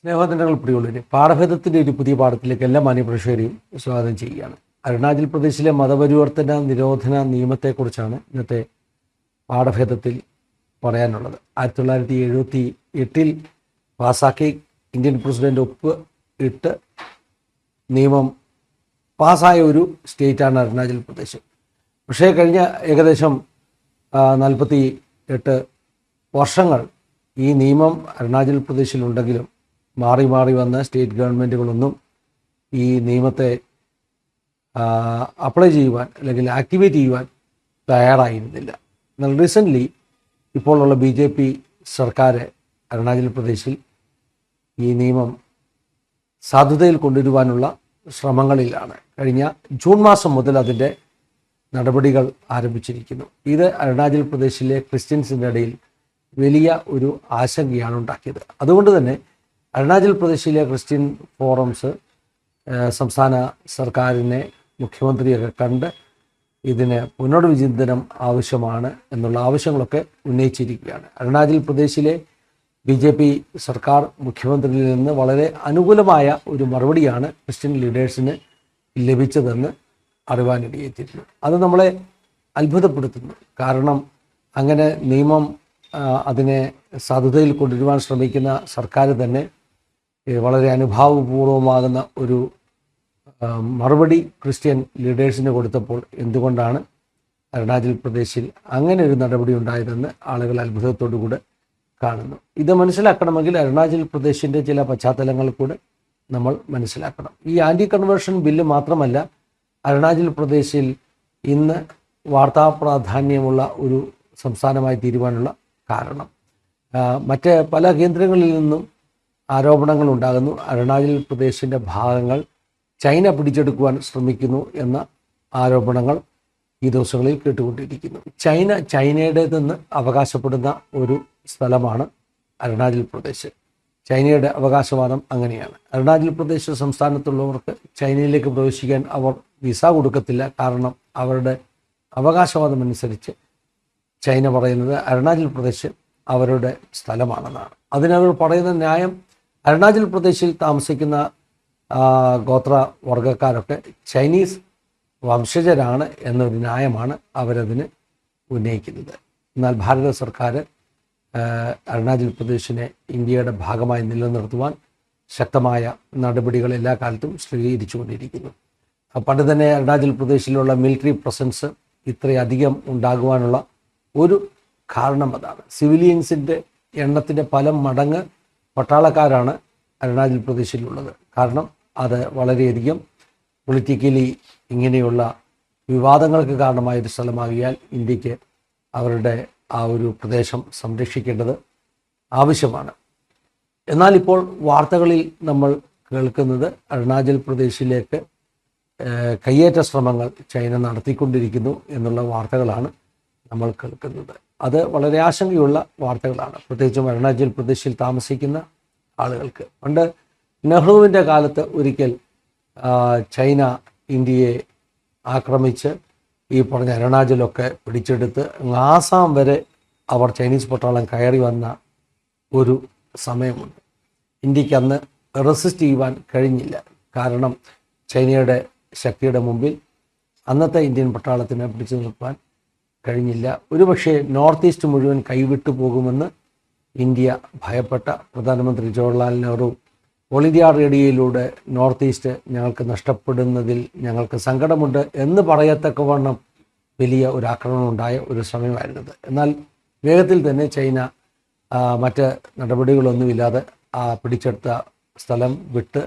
സ്നേഹോദരങ്ങൾ പ്രിയുള്ളവരെ, പാഠഭേദത്തിൻ്റെ ഒരു പുതിയ പാഠത്തിലേക്ക് എല്ലാ മാന്യപ്രേക്ഷകരെയും സ്വാഗതം ചെയ്യുകയാണ്. അരുണാചൽ പ്രദേശിലെ മതപരിവർത്തന നിരോധന നിയമത്തെക്കുറിച്ചാണ് ഇന്നത്തെ പാഠഭേദത്തിൽ പറയാനുള്ളത്. 1978 പാസാക്കി ഇന്ത്യൻ പ്രസിഡന്റ് ഒപ്പ് ഇട്ട് നിയമം പാസ്സായ ഒരു സ്റ്റേറ്റാണ് അരുണാചൽ പ്രദേശ്. പക്ഷേ കഴിഞ്ഞ ഏകദേശം 48 വർഷങ്ങൾ ഈ നിയമം അരുണാചൽ പ്രദേശിലുണ്ടെങ്കിലും മാറി മാറി വന്ന സ്റ്റേറ്റ് ഗവൺമെൻറ്റുകളൊന്നും ഈ നിയമത്തെ അപ്ലൈ ചെയ്യുവാൻ അല്ലെങ്കിൽ ആക്ടിവേറ്റ് ചെയ്യുവാൻ തയ്യാറായിരുന്നില്ല. എന്നാൽ റീസെൻ്റ്ലി ഇപ്പോഴുള്ള BJP സർക്കാർ അരുണാചൽ പ്രദേശിൽ ഈ നിയമം സാധുതയിൽ കൊണ്ടുവരുവാനുള്ള ശ്രമങ്ങളിലാണ്. കഴിഞ്ഞ ജൂൺ മാസം മുതൽ അതിൻ്റെ നടപടികൾ ആരംഭിച്ചിരിക്കുന്നു. ഇത് അരുണാചൽ പ്രദേശിലെ ക്രിസ്ത്യൻസിൻ്റെ ഇടയിൽ വലിയ ഒരു ആശങ്കയാണ് ഉണ്ടാക്കിയത്. അതുകൊണ്ട് തന്നെ അരുണാചൽ പ്രദേശിലെ ക്രിസ്ത്യൻ ഫോറംസ് സംസ്ഥാന സർക്കാരിനെ, മുഖ്യമന്ത്രിയൊക്കെ കണ്ട് ഇതിന് പുനർവിചിന്തനം ആവശ്യമാണ് എന്നുള്ള ആവശ്യങ്ങളൊക്കെ ഉന്നയിച്ചിരിക്കുകയാണ്. അരുണാചൽ പ്രദേശിലെ BJP സർക്കാർ മുഖ്യമന്ത്രിയിൽ നിന്ന് വളരെ അനുകൂലമായ ഒരു മറുപടിയാണ് ക്രിസ്ത്യൻ ലീഡേഴ്സിന് ലഭിച്ചതെന്ന് അറിവാനിടയെത്തിയിരുന്നു. അത് നമ്മളെ അത്ഭുതപ്പെടുത്തുന്നു. കാരണം അങ്ങനെ നിയമം അതിനെ സാധുതയിൽ കൊണ്ടുവരുവാൻ ശ്രമിക്കുന്ന സർക്കാർ തന്നെ വളരെ അനുഭാവപൂർവമാകുന്ന ഒരു മറുപടി ക്രിസ്ത്യൻ ലീഡേഴ്സിന് കൊടുത്തപ്പോൾ എന്തുകൊണ്ടാണ് അരുണാചൽ പ്രദേശിൽ അങ്ങനെ ഒരു നടപടി ഉണ്ടായതെന്ന് ആളുകൾ അത്ഭുതത്തോടു കൂടെ കാണുന്നു. ഇത് മനസ്സിലാക്കണമെങ്കിൽ അരുണാചൽ പ്രദേശിൻ്റെ ചില പശ്ചാത്തലങ്ങൾ കൂടെ നമ്മൾ മനസ്സിലാക്കണം. ഈ ആൻറ്റി കൺവേർഷൻ ബില്ല് മാത്രമല്ല അരുണാചൽ പ്രദേശിൽ ഇന്ന് വാർത്താ പ്രാധാന്യമുള്ള ഒരു സംസ്ഥാനമായി തീരുവാനുള്ള കാരണം. മറ്റ് പല കേന്ദ്രങ്ങളിൽ നിന്നും ആരോപണങ്ങൾ ഉണ്ടാകുന്നു. അരുണാചൽ പ്രദേശിൻ്റെ ഭാഗങ്ങൾ ചൈന പിടിച്ചെടുക്കുവാൻ ശ്രമിക്കുന്നു എന്ന ആരോപണങ്ങൾ ഈ ദിവസങ്ങളിൽ കേട്ടുകൊണ്ടിരിക്കുന്നു. ചൈനയുടേതെന്ന് അവകാശപ്പെടുന്ന ഒരു സ്ഥലമാണ് അരുണാചൽ പ്രദേശ്. ചൈനയുടെ അവകാശവാദം അങ്ങനെയാണ്. അരുണാചൽ പ്രദേശ് സംസ്ഥാനത്തുള്ളവർക്ക് ചൈനയിലേക്ക് പ്രവേശിക്കാൻ അവർ വിസ കൊടുക്കത്തില്ല. കാരണം അവരുടെ അവകാശവാദം അനുസരിച്ച് ചൈന പറയുന്നത് അരുണാചൽ പ്രദേശ് അവരുടെ സ്ഥലമാണെന്നാണ്. അതിനവർ പറയുന്ന ന്യായം അരുണാചൽ പ്രദേശിൽ താമസിക്കുന്ന ഗോത്ര വർഗ്ഗക്കാരൊക്കെ ചൈനീസ് വംശജരാണ് എന്നൊരു ന്യായമാണ് അവരതിന് ഉന്നയിക്കുന്നത്. എന്നാൽ ഭാരത സർക്കാർ അരുണാചൽ പ്രദേശിനെ ഇന്ത്യയുടെ ഭാഗമായി നിലനിർത്തുവാൻ ശക്തമായ നടപടികൾ എല്ലാ കാലത്തും സ്വീകരിച്ചുകൊണ്ടിരിക്കുന്നു. പണ്ട് തന്നെ അരുണാചൽ പ്രദേശിലുള്ള മിലിറ്ററി പ്രസൻസ് ഇത്രയധികം ഉണ്ടാകുവാനുള്ള ഒരു കാരണം അതാണ്. സിവിലിയൻസിൻ്റെ എണ്ണത്തിൻ്റെ പല മടങ്ങ് പട്ടാളക്കാരാണ് അരുണാചൽ പ്രദേശിലുള്ളത്. കാരണം അത് വളരെയധികം പൊളിറ്റിക്കലി ഇങ്ങനെയുള്ള വിവാദങ്ങൾക്ക് കാരണമായൊരു സ്ഥലമാകിയാൽ ഇന്ത്യക്ക് അവരുടെ ആ ഒരു പ്രദേശം സംരക്ഷിക്കേണ്ടത് ആവശ്യമാണ്. എന്നാൽ ഇപ്പോൾ വാർത്തകളിൽ നമ്മൾ കേൾക്കുന്നത് അരുണാചൽ പ്രദേശിലേക്ക് കയ്യേറ്റ ശ്രമങ്ങൾ ചൈന നടത്തിക്കൊണ്ടിരിക്കുന്നു എന്നുള്ള വാർത്തകളാണ് നമ്മൾ കേൾക്കുന്നത്. അത് വളരെ ആശങ്കയുള്ള വാർത്തകളാണ്, പ്രത്യേകിച്ചും അരുണാചൽ പ്രദേശിൽ താമസിക്കുന്ന ആളുകൾക്ക്. പണ്ട് നെഹ്റുവിൻ്റെ കാലത്ത് ഒരിക്കൽ ചൈന ഇന്ത്യയെ ആക്രമിച്ച് ഈ പറഞ്ഞ അരുണാചലൊക്കെ പിടിച്ചെടുത്ത് ആസാം വരെ അവർ ചൈനീസ് പട്ടാളം കയറി വന്ന ഒരു സമയമുണ്ട്. ഇന്ത്യക്ക് അന്ന് റെസിസ്റ്റ് ചെയ്യുവാൻ കഴിഞ്ഞില്ല. കാരണം ചൈനയുടെ ശക്തിയുടെ മുമ്പിൽ അന്നത്തെ ഇന്ത്യൻ പട്ടാളത്തിന് പിടിച്ചു നിൽക്കാൻ കഴിഞ്ഞില്ല. ഒരുപക്ഷെ നോർത്ത് ഈസ്റ്റ് മുഴുവൻ കൈവിട്ടു പോകുമെന്ന് ഇന്ത്യ ഭയപ്പെട്ട പ്രധാനമന്ത്രി ജവഹർലാൽ നെഹ്റു ഓൾ ഇന്ത്യ റേഡിയോയിലൂടെ നോർത്ത് ഈസ്റ്റ് ഞങ്ങൾക്ക് നഷ്ടപ്പെടുന്നതിൽ ഞങ്ങൾക്ക് സങ്കടമുണ്ട് എന്ന് പറയത്തക്കവണ്ണം വലിയ ഒരു ആക്രമണം ഉണ്ടായ ഒരു സമയമായിരുന്നത്. എന്നാൽ വേഗത്തിൽ തന്നെ ചൈന മറ്റ് നടപടികളൊന്നുമില്ലാതെ ആ പിടിച്ചെടുത്ത സ്ഥലം വിട്ട്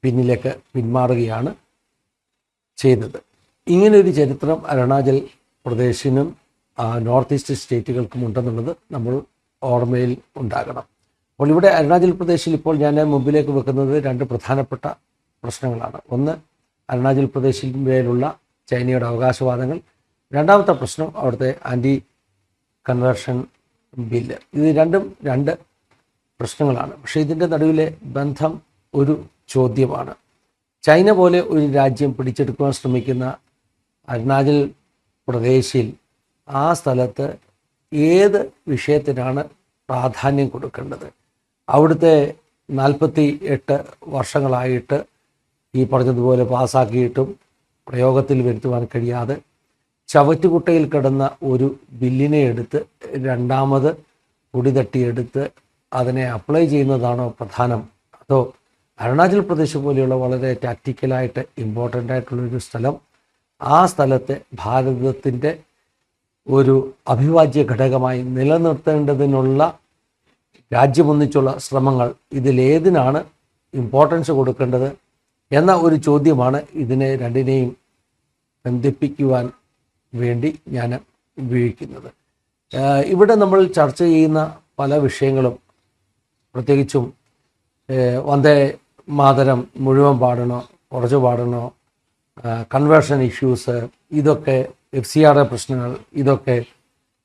പിന്നിലേക്ക് പിന്മാറുകയാണ് ചെയ്തത്. ഇങ്ങനൊരു ചരിത്രം അരുണാചൽ പ്രദേശിനും നോർത്ത് ഈസ്റ്റ് സ്റ്റേറ്റുകൾക്കും ഉണ്ടെന്നുള്ളത് നമ്മൾ ഓർമ്മയിൽ ഉണ്ടാകണം. അപ്പോൾ ഇവിടെ അരുണാചൽ പ്രദേശിൽ ഇപ്പോൾ ഞാൻ മുമ്പിലേക്ക് വെക്കുന്നത് രണ്ട് പ്രധാനപ്പെട്ട പ്രശ്നങ്ങളാണ്. ഒന്ന്, അരുണാചൽ പ്രദേശിന്മേലുള്ള ചൈനയുടെ അവകാശവാദങ്ങൾ. രണ്ടാമത്തെ പ്രശ്നം അവിടുത്തെ ആൻറ്റി കൺവേർഷൻ ബില്ല്. ഇത് രണ്ടും രണ്ട് പ്രശ്നങ്ങളാണ്. പക്ഷേ ഇതിൻ്റെ നടുവിലെ ബന്ധം ഒരു ചോദ്യമാണ്. ചൈന പോലെ ഒരു രാജ്യം പിടിച്ചെടുക്കുവാൻ ശ്രമിക്കുന്ന അരുണാചൽ പ്രദേശിൽ ആ സ്ഥലത്ത് ഏത് വിഷയത്തിനാണ് പ്രാധാന്യം കൊടുക്കേണ്ടത്? അവിടുത്തെ 48 വർഷങ്ങളായിട്ട് ഈ പറഞ്ഞതുപോലെ പാസ്സാക്കിയിട്ടും പ്രയോഗത്തിൽ വരുത്തുവാൻ കഴിയാതെ ചവറ്റുകുട്ടയിൽ കിടന്ന ഒരു ബില്ലിനെ എടുത്ത് രണ്ടാമത് പൊടി തട്ടിയെടുത്ത് അതിനെ അപ്ലൈ ചെയ്യുന്നതാണോ പ്രധാനം, അതോ അരുണാചൽ പ്രദേശ് പോലെയുള്ള വളരെ ടാക്റ്റിക്കലായിട്ട് ഇമ്പോർട്ടൻ്റ് ആയിട്ടുള്ളൊരു സ്ഥലം, ആ സ്ഥലത്തെ ഭാരതത്തിൻ്റെ ഒരു അവിഭാജ്യ ഘടകമായി നിലനിർത്തേണ്ടതിനുള്ള രാജ്യമൊന്നിച്ചുള്ള ശ്രമങ്ങൾ, ഇതിലേതിനാണ് ഇമ്പോർട്ടൻസ് കൊടുക്കേണ്ടത് എന്ന ഒരു ചോദ്യമാണ് ഇതിനെ രണ്ടിനെയും ബന്ധിപ്പിക്കുവാൻ വേണ്ടി ഞാൻ ഉപയോഗിക്കുന്നത്. ഇവിടെ നമ്മൾ ചർച്ച ചെയ്യുന്ന പല വിഷയങ്ങളും, പ്രത്യേകിച്ചും വന്ദേ മാതരം മുഴുവൻ പാടണോ കുറച്ച് പാടണോ, കൺവേർഷൻ ഇഷ്യൂസ്, ഇതൊക്കെ FCRA പ്രശ്നങ്ങൾ, ഇതൊക്കെ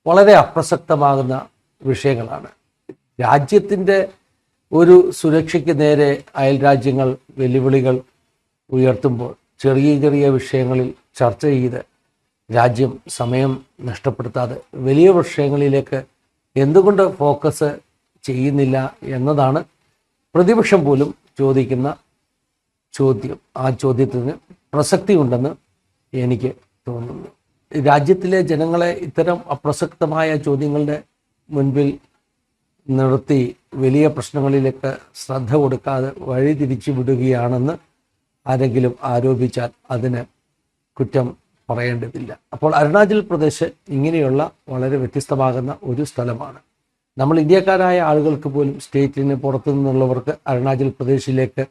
വളരെ അപ്രസക്തമാകുന്ന വിഷയങ്ങളാണ്. രാജ്യത്തിൻ്റെ ഒരു സുരക്ഷയ്ക്ക് നേരെ അയൽ രാജ്യങ്ങൾ വെല്ലുവിളികൾ ഉയർത്തുമ്പോൾ ചെറിയ ചെറിയ വിഷയങ്ങളിൽ ചർച്ച ചെയ്ത് രാജ്യം സമയം നഷ്ടപ്പെടുത്താതെ വലിയ വിഷയങ്ങളിലേക്ക് എന്തുകൊണ്ട് ഫോക്കസ് ചെയ്യുന്നില്ല എന്നതാണ് പ്രതിപക്ഷം പോലും ചോദിക്കുന്ന ചോദ്യം. ആ ചോദ്യത്തിന് പ്രസക്തി ഉണ്ടെന്ന് എനിക്ക് തോന്നുന്നു. രാജ്യത്തിലെ ജനങ്ങളെ ഇത്തരം അപ്രസക്തമായ ചോദ്യങ്ങളുടെ മുൻപിൽ നിർത്തി വലിയ പ്രശ്നങ്ങളിലേക്ക് ശ്രദ്ധ കൊടുക്കാതെ വഴിതിരിച്ചു വിടുകയാണെന്ന് ആരെങ്കിലും ആരോപിച്ചാൽ അതിന് കുറ്റം പറയേണ്ടതില്ല. അപ്പോൾ അരുണാചൽ പ്രദേശ് ഇങ്ങനെയുള്ള വളരെ വ്യത്യസ്തമാകുന്ന ഒരു സ്ഥലമാണ്. നമ്മൾ ഇന്ത്യക്കാരായ ആളുകൾക്ക് പോലും സ്റ്റേറ്റിന് പുറത്തു നിന്നുള്ളവർക്ക് അരുണാചൽ പ്രദേശിലേക്ക്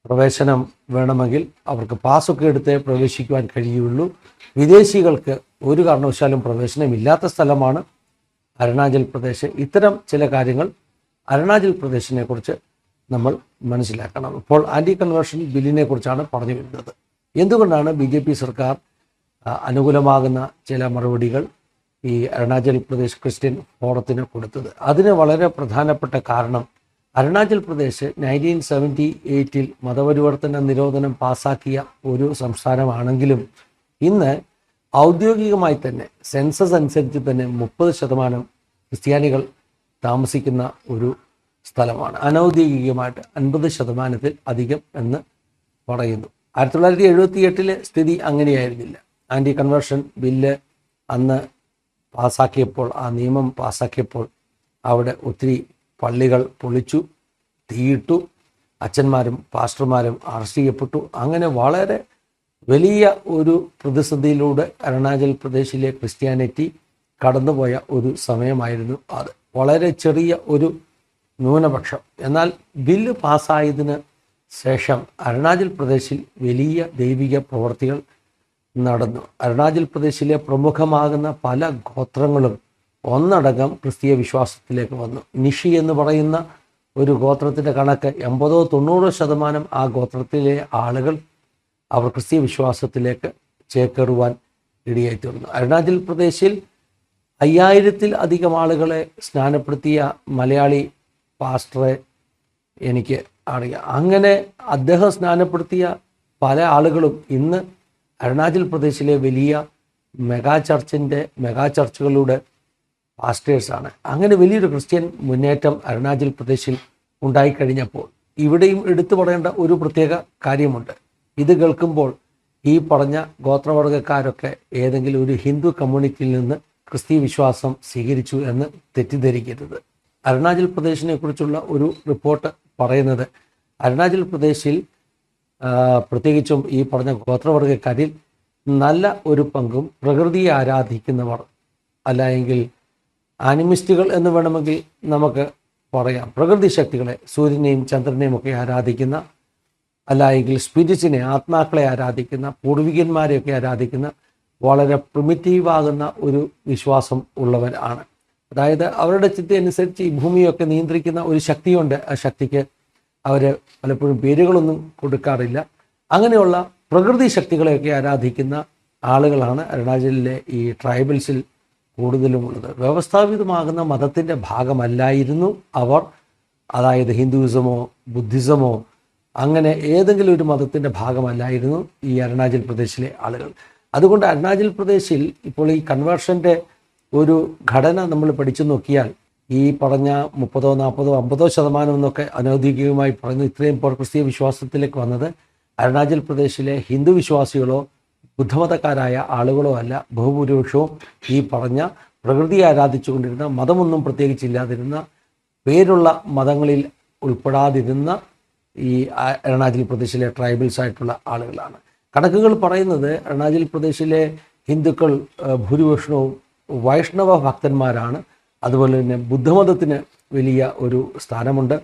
പ്രവേശനം വേണമെങ്കിൽ അവർക്ക് പാസ്സൊക്കെ എടുത്തേ പ്രവേശിക്കുവാൻ കഴിയുള്ളൂ. വിദേശികൾക്ക് ഒരു കാരണവശാലും പ്രവേശനമില്ലാത്ത സ്ഥലമാണ് അരുണാചൽ പ്രദേശ്. ഇത്തരം ചില കാര്യങ്ങൾ അരുണാചൽ പ്രദേശിനെ കുറിച്ച് നമ്മൾ മനസ്സിലാക്കണം. ഇപ്പോൾ ആൻറ്റി കൺവേർഷൻ ബില്ലിനെ കുറിച്ചാണ് പറഞ്ഞു വരുന്നത്. എന്തുകൊണ്ടാണ് BJP സർക്കാർ അനുകൂലമാകുന്ന ചില മറുപടികൾ ഈ അരുണാചൽ പ്രദേശ് ക്രിസ്ത്യൻ ഫോറത്തിന് കൊടുത്തത്? അതിന് വളരെ പ്രധാനപ്പെട്ട കാരണം, അരുണാചൽ പ്രദേശ് 1978 മതപരിവർത്തന നിരോധനം പാസാക്കിയ ഒരു സംസ്ഥാനമാണെങ്കിലും ഇന്ന് ഔദ്യോഗികമായി തന്നെ സെൻസസ് അനുസരിച്ച് തന്നെ 30% ക്രിസ്ത്യാനികൾ താമസിക്കുന്ന ഒരു സ്ഥലമാണ്. അനൗദ്യോഗികമായിട്ട് 50%-ൽ അധികം എന്ന് പറയുന്നു. 1978 സ്ഥിതി അങ്ങനെയായിരുന്നില്ല. ആൻറ്റി കൺവേർഷൻ ബില്ല് അന്ന് പാസ്സാക്കിയപ്പോൾ, ആ നിയമം പാസ്സാക്കിയപ്പോൾ അവിടെ ഒത്തിരി പള്ളികൾ പൊളിച്ചു, തീയിട്ടു, അച്ഛന്മാരും പാസ്റ്റർമാരും അറസ്റ്റ് ചെയ്യപ്പെട്ടു. അങ്ങനെ വളരെ വലിയ ഒരു പ്രതിസന്ധിയിലൂടെ അരുണാചൽ പ്രദേശിലെ ക്രിസ്ത്യാനിറ്റി കടന്നുപോയ ഒരു സമയമായിരുന്നു അത്. വളരെ ചെറിയ ഒരു ന്യൂനപക്ഷം. എന്നാൽ ബില്ല് പാസ്സായതിന് ശേഷം അരുണാചൽ പ്രദേശിൽ വലിയ ദൈവിക പ്രവർത്തികൾ നടന്നു. അരുണാചൽ പ്രദേശിലെ പ്രമുഖമാകുന്ന പല ഗോത്രങ്ങളും ഒന്നടങ്കം ക്രിസ്തീയ വിശ്വാസത്തിലേക്ക് വന്നു. നിഷി എന്ന് പറയുന്ന ഒരു ഗോത്രത്തിൻ്റെ കണക്ക് 80-90% ആ ഗോത്രത്തിലെ ആളുകൾ അവർ ക്രിസ്തീയ വിശ്വാസത്തിലേക്ക് ചേക്കേറുവാൻ ഇടയായി തീർന്നു. അരുണാചൽ പ്രദേശിൽ 5000-ൽ അധികം ആളുകളെ സ്നാനപ്പെടുത്തിയ മലയാളി പാസ്റ്ററെ എനിക്ക് അറിയാം. അങ്ങനെ അദ്ദേഹം സ്നാനപ്പെടുത്തിയ പല ആളുകളും ഇന്ന് അരുണാചൽ പ്രദേശിലെ വലിയ മെഗാ ചർച്ചുകളുടെ പാസ്റ്റേഴ്സാണ്. അങ്ങനെ വലിയൊരു ക്രിസ്ത്യൻ മുന്നേറ്റം അരുണാചൽ പ്രദേശിൽ ഉണ്ടായിക്കഴിഞ്ഞപ്പോൾ ഇവിടെയും എടുത്തു പറയേണ്ട ഒരു പ്രത്യേക കാര്യമുണ്ട്. ഇത് കേൾക്കുമ്പോൾ ഈ പറഞ്ഞ ഗോത്രവർഗക്കാരൊക്കെ ഏതെങ്കിലും ഒരു ഹിന്ദു കമ്മ്യൂണിറ്റിയിൽ നിന്ന് ക്രിസ്തീയ വിശ്വാസം സ്വീകരിച്ചു എന്ന് തെറ്റിദ്ധരിക്കരുത്. അരുണാചൽ പ്രദേശിനെ കുറിച്ചുള്ള ഒരു റിപ്പോർട്ട് പറയുന്നത്, അരുണാചൽ പ്രദേശിൽ പ്രത്യേകിച്ചും ഈ പറഞ്ഞ ഗോത്രവർഗക്കാരിൽ നല്ല ഒരു പങ്കും പ്രകൃതിയെ ആരാധിക്കുന്നവർ, അല്ലെങ്കിൽ ആനിമിസ്റ്റുകൾ എന്ന് വേണമെങ്കിൽ നമുക്ക് പറയാം, പ്രകൃതി ശക്തികളെ, സൂര്യനെയും ചന്ദ്രനെയും ഒക്കെ ആരാധിക്കുന്ന, അല്ലെങ്കിൽ സ്പിരിറ്റിനെ, ആത്മാക്കളെ ആരാധിക്കുന്ന, പൂർവികന്മാരെയൊക്കെ ആരാധിക്കുന്ന വളരെ പ്രിമിറ്റീവാകുന്ന ഒരു വിശ്വാസം ഉള്ളവരാണ്. അതായത് അവരുടെ ചിന്ത അനുസരിച്ച് ഈ ഭൂമിയൊക്കെ നിയന്ത്രിക്കുന്ന ഒരു ശക്തിയുണ്ട്. ആ ശക്തിക്ക് അവർ പലപ്പോഴും പേരുകളൊന്നും കൊടുക്കാറില്ല. അങ്ങനെയുള്ള പ്രകൃതി ശക്തികളെയൊക്കെ ആരാധിക്കുന്ന ആളുകളാണ് അരുണാചലിലെ ഈ ട്രൈബൽസിൽ കൂടുതലുമുള്ളത്. വ്യവസ്ഥാപിതമാകുന്ന മതത്തിൻ്റെ ഭാഗമല്ലായിരുന്നു അവർ. അതായത് ഹിന്ദുയിസമോ ബുദ്ധിസമോ അങ്ങനെ ഏതെങ്കിലും ഒരു മതത്തിൻ്റെ ഭാഗമല്ലായിരുന്നു ഈ അരുണാചൽ പ്രദേശിലെ ആളുകൾ. അതുകൊണ്ട് അരുണാചൽ പ്രദേശിൽ ഇപ്പോൾ ഈ കൺവേർഷൻ്റെ ഒരു ഘടന നമ്മൾ പഠിച്ചു നോക്കിയാൽ ഈ പറഞ്ഞ 30, 40, 50% എന്നൊക്കെ അനൗദ്യോഗികമായി പറയുന്നു. ഇത്രയും പേർ ക്രിസ്തീയ വിശ്വാസത്തിലേക്ക് വന്നത് അരുണാചൽ പ്രദേശിലെ ഹിന്ദു വിശ്വാസികളോ ബുദ്ധമതക്കാരായ ആളുകളോ അല്ല. ബഹുഭൂരിപക്ഷവും ഈ പറഞ്ഞ പ്രകൃതിയെ ആരാധിച്ചുകൊണ്ടിരുന്ന, മതമൊന്നും പ്രത്യേകിച്ചില്ലാതിരുന്ന, പേരുള്ള മതങ്ങളിൽ ഉൾപ്പെടാതിരുന്ന ഈ അരുണാചൽ പ്രദേശിലെ ട്രൈബൽസ് ആയിട്ടുള്ള ആളുകളാണ്. കണക്കുകൾ പറയുന്നത് അരുണാചൽ പ്രദേശിലെ ഹിന്ദുക്കൾ ഭൂരിപക്ഷവും വൈഷ്ണവ ഭക്തന്മാരാണ്. അതുപോലെ തന്നെ ബുദ്ധമതത്തിന് വലിയ ഒരു സ്ഥാനമുണ്ട്.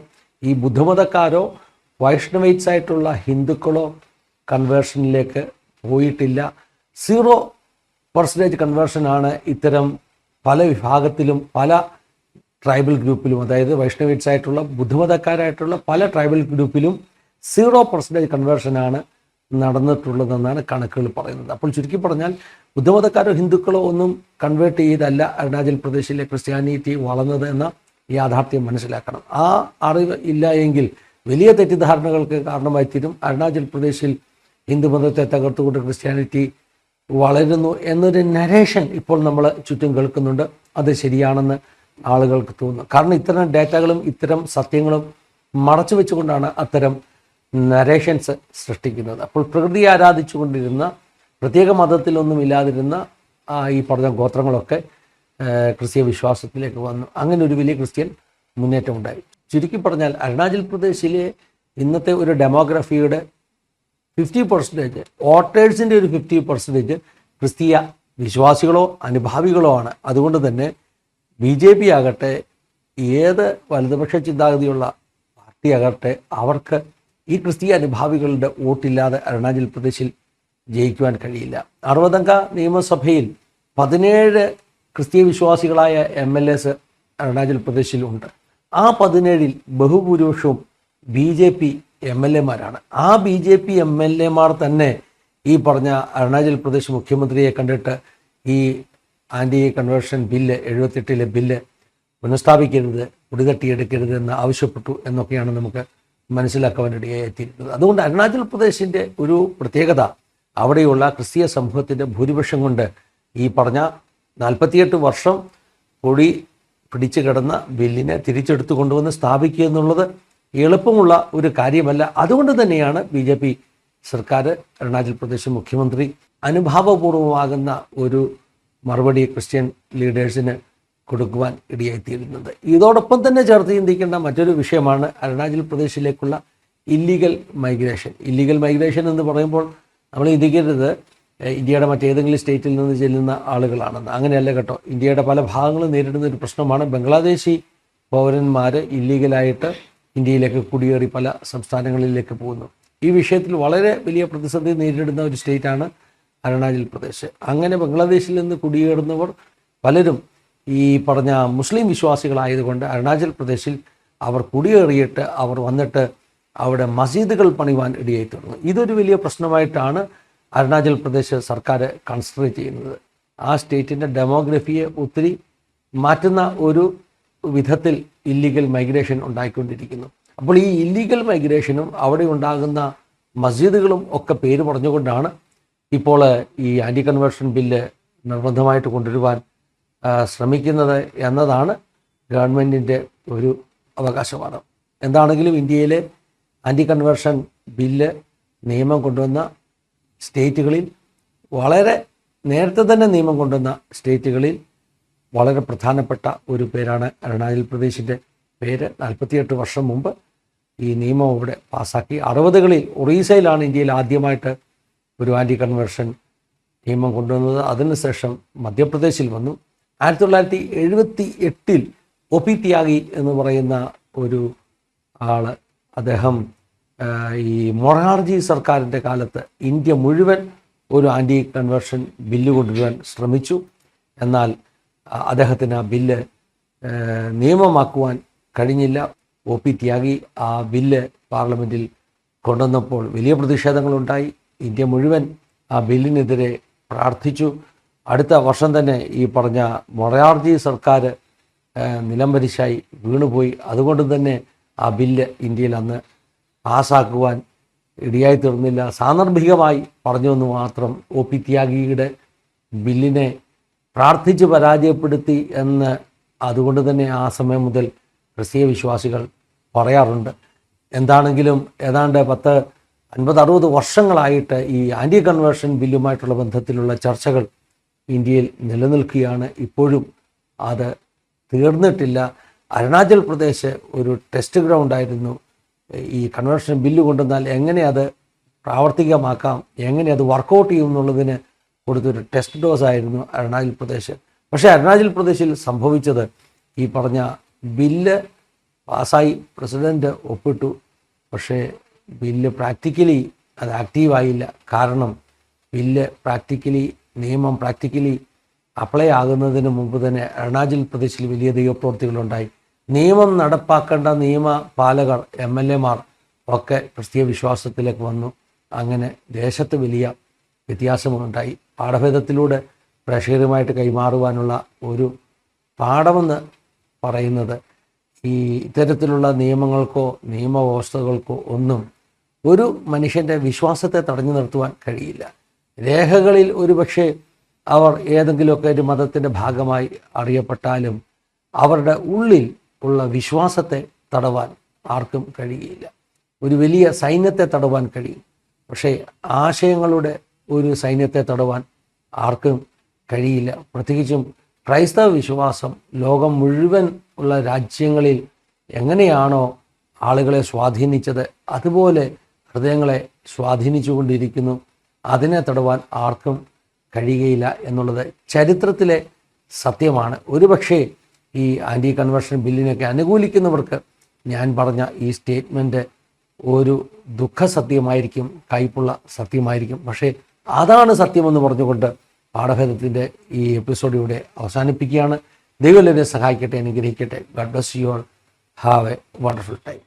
ഈ ബുദ്ധമതക്കാരോ വൈഷ്ണവൈറ്റ്സ് ആയിട്ടുള്ള ഹിന്ദുക്കളോ കൺവേർഷനിലേക്ക് പോയിട്ടില്ല. 0% കൺവേർഷനാണ് ഇത്തരം പല വിഭാഗത്തിലും പല ട്രൈബൽ ഗ്രൂപ്പിലും, അതായത് വൈഷ്ണവൈറ്റ്സ് ആയിട്ടുള്ള ബുദ്ധമതക്കാരായിട്ടുള്ള പല ട്രൈബൽ ഗ്രൂപ്പിലും 0% കൺവേർഷനാണ് നടന്നിട്ടുള്ളതെന്നാണ് കണക്കുകൾ പറയുന്നത്. അപ്പോൾ ചുരുക്കി പറഞ്ഞാൽ ബുദ്ധമതക്കാരോ ഹിന്ദുക്കളോ ഒന്നും കൺവേർട്ട് ചെയ്തല്ല അരുണാചൽ പ്രദേശിലെ ക്രിസ്ത്യാനിറ്റി വളർന്നത് എന്ന യാഥാർത്ഥ്യം മനസ്സിലാക്കണം. ആ അറിവ് ഇല്ല എങ്കിൽ വലിയ തെറ്റിദ്ധാരണകൾക്ക് കാരണമായി തീരും. അരുണാചൽ പ്രദേശിൽ ഹിന്ദുമതത്തെ തകർത്തുകൊണ്ട് ക്രിസ്ത്യാനിറ്റി വളരുന്നു എന്നൊരു നരേഷൻ ഇപ്പോൾ നമ്മൾ ചുറ്റും കേൾക്കുന്നുണ്ട്. അത് ശരിയാണെന്ന് ആളുകൾക്ക് തോന്നുന്നു. കാരണം ഇത്തരം ഡേറ്റകളും ഇത്തരം സത്യങ്ങളും മറച്ചു വെച്ചുകൊണ്ടാണ് അത്തരം നരേഷൻസ് സൃഷ്ടിക്കുന്നത്. അപ്പോൾ പ്രകൃതിയെ ആരാധിച്ചുകൊണ്ടിരുന്ന, പ്രത്യേക മതത്തിലൊന്നും ഇല്ലാതിരുന്ന ഈ പറഞ്ഞ ഗോത്രങ്ങളൊക്കെ ക്രിസ്തീയ വിശ്വാസത്തിലേക്ക് വന്നു. അങ്ങനെ ഒരു വലിയ ക്രിസ്ത്യൻ മുന്നേറ്റം ഉണ്ടായി. ചുരുക്കി പറഞ്ഞാൽ അരുണാചൽ പ്രദേശിലെ ഇന്നത്തെ ഒരു ഡെമോഗ്രഫിയുടെ 50%, വോട്ടേഴ്സിൻ്റെ ഒരു 50% ക്രിസ്തീയ വിശ്വാസികളോ അനുഭാവികളോ ആണ്. അതുകൊണ്ട് തന്നെ BJP ആകട്ടെ, ഏത് വലതുപക്ഷ ചിന്താഗതിയുള്ള പാർട്ടി ആകട്ടെ, അവർക്ക് ഈ ക്രിസ്തീയ അനുഭാവികളുടെ വോട്ടില്ലാതെ അരുണാചൽ പ്രദേശിൽ ജയിക്കുവാൻ കഴിയില്ല. 60-അംഗ നിയമസഭയിൽ 17 ക്രിസ്തീയ വിശ്വാസികളായ MLAs അരുണാചൽ പ്രദേശിലുണ്ട്. ആ 17-ൽ ബഹുഭൂരിപക്ഷവും BJP MLAമാരാണ്. ആ BJP MLAമാർ തന്നെ ഈ പറഞ്ഞ അരുണാചൽ പ്രദേശ് മുഖ്യമന്ത്രിയെ കണ്ടിട്ട് ഈ ആൻറ്റി കൺവേർഷൻ ബില്ല് 78-ലെ ബില്ല് പുനഃസ്ഥാപിക്കരുത്, കുടിതട്ടിയെടുക്കരുത് എന്ന് ആവശ്യപ്പെട്ടു എന്നൊക്കെയാണ് നമുക്ക് മനസ്സിലാക്കാനിടയായിത്തീരുന്നത്. അതുകൊണ്ട് അരുണാചൽ പ്രദേശിൻ്റെ ഒരു പ്രത്യേകത അവിടെയുള്ള ക്രിസ്തീയ സമൂഹത്തിൻ്റെ ഭൂരിപക്ഷം കൊണ്ട് ഈ പറഞ്ഞ 48 വർഷം പൊടി പിടിച്ചു കിടന്ന ബില്ലിനെ തിരിച്ചെടുത്തു കൊണ്ടുവന്ന് സ്ഥാപിക്കുക എന്നുള്ളത് എളുപ്പമുള്ള ഒരു കാര്യമല്ല. അതുകൊണ്ട് തന്നെയാണ് BJP സർക്കാർ അരുണാചൽ പ്രദേശ് മുഖ്യമന്ത്രി അനുഭാവപൂർവമാകുന്ന ഒരു മറുപടി ക്രിസ്ത്യൻ ലീഡേഴ്സിന് കൊടുക്കുവാൻ ഇടയായിത്തീരുന്നത്. ഇതോടൊപ്പം തന്നെ ചേർത്ത് ചിന്തിക്കേണ്ട മറ്റൊരു വിഷയമാണ് അരുണാചൽ പ്രദേശിലേക്കുള്ള ഇല്ലീഗൽ മൈഗ്രേഷൻ. ഇല്ലീഗൽ മൈഗ്രേഷൻ എന്ന് പറയുമ്പോൾ നമ്മൾ ചിന്തിക്കരുത് ഇന്ത്യയുടെ മറ്റേതെങ്കിലും സ്റ്റേറ്റിൽ നിന്ന് ചെല്ലുന്ന ആളുകളാണെന്ന്. അങ്ങനെയല്ല കേട്ടോ. ഇന്ത്യയുടെ പല ഭാഗങ്ങളും നേരിടുന്ന ഒരു പ്രശ്നമാണ് ബംഗ്ലാദേശി പൗരന്മാർ ഇല്ലീഗലായിട്ട് ഇന്ത്യയിലേക്ക് കുടിയേറി പല സംസ്ഥാനങ്ങളിലേക്ക് പോകുന്നു. ഈ വിഷയത്തിൽ വളരെ വലിയ പ്രതിസന്ധി നേരിടുന്ന ഒരു സ്റ്റേറ്റാണ് അരുണാചൽ പ്രദേശ്. അങ്ങനെ ബംഗ്ലാദേശിൽ നിന്ന് കുടിയേറുന്നവർ പലരും ഈ പറഞ്ഞ മുസ്ലിം വിശ്വാസികളായതുകൊണ്ട് അരുണാചൽ പ്രദേശിൽ അവർ കുടിയേറിയിട്ട് അവർ വന്നിട്ട് അവിടെ മസ്ജിദുകൾ പണിവാൻ ഇടയായി തുടങ്ങുന്നു. ഇതൊരു വലിയ പ്രശ്നമായിട്ടാണ് അരുണാചൽ പ്രദേശ് സർക്കാർ കൺസിഡർ ചെയ്യുന്നത്. ആ സ്റ്റേറ്റിൻ്റെ ഡെമോഗ്രഫിയെ ഒത്തിരി മാറ്റുന്ന ഒരു വിധത്തിൽ ഇല്ലീഗൽ മൈഗ്രേഷൻ ഉണ്ടായിക്കൊണ്ടിരിക്കുന്നു. അപ്പോൾ ഈ ഇല്ലീഗൽ മൈഗ്രേഷനും അവിടെ ഉണ്ടാകുന്ന മസ്ജിദുകളും ഒക്കെ പേര് പറഞ്ഞുകൊണ്ടാണ് ഇപ്പോൾ ഈ ആൻറ്റി കൺവേർഷൻ ബില്ല് നിർബന്ധമായിട്ട് കൊണ്ടുവരുവാൻ ശ്രമിക്കുന്നത് എന്നതാണ് ഗവൺമെൻറ്റിൻ്റെ ഒരു അവകാശവാദം. എന്താണെങ്കിലും ഇന്ത്യയിലെ ആൻറ്റി കൺവേർഷൻ ബില്ല് നിയമം കൊണ്ടുവന്ന സ്റ്റേറ്റുകളിൽ, വളരെ നേരത്തെ തന്നെ നിയമം കൊണ്ടുവന്ന സ്റ്റേറ്റുകളിൽ വളരെ പ്രധാനപ്പെട്ട ഒരു പേരാണ് അരുണാചൽ പ്രദേശിൻ്റെ പേര്. 48 വർഷം മുമ്പ് ഈ നിയമം ഇവിടെ പാസ്സാക്കി. 60കളിൽ ഒറീസയിലാണ് ഇന്ത്യയിൽ ആദ്യമായിട്ട് ഒരു ആൻറ്റി കൺവേർഷൻ നിയമം കൊണ്ടുവന്നത്. അതിനുശേഷം മധ്യപ്രദേശിൽ വന്നു. 1978-ൽ OP ത്യാഗി എന്ന് പറയുന്ന ഒരു ആൾ, അദ്ദേഹം ഈ മൊറാർജി സർക്കാരിൻ്റെ കാലത്ത് ഇന്ത്യ മുഴുവൻ ഒരു ആൻറ്റി കൺവേർഷൻ ബില്ല് കൊണ്ടുവരാൻ ശ്രമിച്ചു. എന്നാൽ അദ്ദേഹത്തിന് ആ ബില്ല് നിയമമാക്കുവാൻ കഴിഞ്ഞില്ല. OP ത്യാഗി ആ ബില്ല് പാർലമെൻറ്റിൽ കൊണ്ടുവന്നപ്പോൾ വലിയ പ്രതിഷേധങ്ങളുണ്ടായി. ഇന്ത്യ മുഴുവൻ ആ ബില്ലിനെതിരെ പ്രാർത്ഥിച്ചു. അടുത്ത വർഷം തന്നെ ഈ പറഞ്ഞ മൊറാർജി സർക്കാർ നിലംപരിശായി വീണുപോയി. അതുകൊണ്ട് തന്നെ ആ ബില്ല് ഇന്ത്യയിൽ അന്ന് പാസ്സാക്കുവാൻ ഇടയായി തീർന്നില്ല. സാന്ദർഭികമായി പറഞ്ഞു എന്ന് മാത്രം. OP ത്യാഗിയുടെ ബില്ലിനെ പ്രാർത്ഥിച്ച് പരാജയപ്പെടുത്തി എന്ന് അതുകൊണ്ട് തന്നെ ആ സമയം മുതൽ ക്രിസ്തീയ വിശ്വാസികൾ പറയാറുണ്ട്. എന്താണെങ്കിലും ഏതാണ്ട് 50-60 വർഷങ്ങളായിട്ട് ഈ ആൻറ്റി കൺവേർഷൻ ബില്ലുമായിട്ടുള്ള ബന്ധത്തിലുള്ള ചർച്ചകൾ ഇന്ത്യയിൽ നിലനിൽക്കുകയാണ്. ഇപ്പോഴും അത് തീർന്നിട്ടില്ല. അരുണാചൽ പ്രദേശ് ഒരു ടെസ്റ്റ് ഗ്രൗണ്ടായിരുന്നു. ഈ കൺവേർഷൻ ബില്ല് കൊണ്ടുവന്നാൽ എങ്ങനെ അത് പ്രാവർത്തികമാക്കാം, എങ്ങനെ അത് വർക്കൗട്ട് ചെയ്യും എന്നുള്ളതിന് കൊടുത്തൊരു ടെസ്റ്റ് ഡോസായിരുന്നു അരുണാചൽ പ്രദേശ്. പക്ഷേ അരുണാചൽ പ്രദേശിൽ സംഭവിച്ചത് ഈ പറഞ്ഞ ബില്ല് പാസ്സായി, പ്രസിഡൻറ്റ് ഒപ്പിട്ടു. പക്ഷേ ബില്ല് പ്രാക്ടിക്കലി അത് ആക്റ്റീവായില്ല. കാരണം നിയമം പ്രാക്ടിക്കലി അപ്ലൈ ആകുന്നതിന് മുമ്പ് തന്നെ അരുണാചൽ പ്രദേശിൽ വലിയ ദൈവപ്രവൃത്തികളുണ്ടായി. നിയമം നടപ്പാക്കേണ്ട നിയമപാലകർ MLA-മാർ ഒക്കെ ക്രിസ്തീയ വിശ്വാസത്തിലേക്ക് വന്നു. അങ്ങനെ ദേശത്ത് വലിയ വ്യത്യാസമുണ്ടായി. പാഠഭേദത്തിലൂടെ പ്രേക്ഷകരുമായിട്ട് കൈമാറുവാനുള്ള ഒരു പാഠമെന്ന് പറയുന്നത് ഈ ഇത്തരത്തിലുള്ള നിയമങ്ങൾക്കോ നിയമവ്യവസ്ഥകൾക്കോ ഒന്നും ഒരു മനുഷ്യൻ്റെ വിശ്വാസത്തെ തടഞ്ഞു നിർത്തുവാൻ കഴിയില്ല. രേഖകളിൽ ഒരുപക്ഷെ അവർ ഏതെങ്കിലുമൊക്കെ ഒരു മതത്തിൻ്റെ ഭാഗമായി അറിയപ്പെട്ടാലും അവരുടെ ഉള്ളിൽ ഉള്ള വിശ്വാസത്തെ തടവാൻ ആർക്കും കഴിയില്ല. ഒരു വലിയ സൈന്യത്തെ തടവാൻ കഴിയും, പക്ഷേ ആശയങ്ങളുടെ ഒരു സൈന്യത്തെ തടവാൻ ആർക്കും കഴിയില്ല. പ്രത്യേകിച്ചും ക്രൈസ്തവ വിശ്വാസം ലോകം മുഴുവൻ ഉള്ള രാജ്യങ്ങളിൽ എങ്ങനെയാണോ ആളുകളെ സ്വാധീനിച്ചത് അതുപോലെ ഹൃദയങ്ങളെ സ്വാധീനിച്ചു കൊണ്ടിരിക്കുന്നു. അതിനെ തടവാൻ ആർക്കും കഴിയുകയില്ല എന്നുള്ളത് ചരിത്രത്തിലെ സത്യമാണ്. ഒരുപക്ഷേ ഈ ആൻറ്റി കൺവേർഷൻ ബില്ലിനൊക്കെ അനുകൂലിക്കുന്നവർക്ക് ഞാൻ പറഞ്ഞ ഈ സ്റ്റേറ്റ്മെൻറ്റ് ഒരു ദുഃഖസത്യമായിരിക്കും, കയ്പുള്ള സത്യമായിരിക്കും. പക്ഷേ അതാണ് സത്യമെന്ന് പറഞ്ഞുകൊണ്ട് പാഠഭേദത്തിൻ്റെ ഈ എപ്പിസോഡ് ഇവിടെ അവസാനിപ്പിക്കുകയാണ്. ദൈവം എന്നെ സഹായിക്കട്ടെ, അനുഗ്രഹിക്കട്ടെ. God bless you all. Have A wonderful time.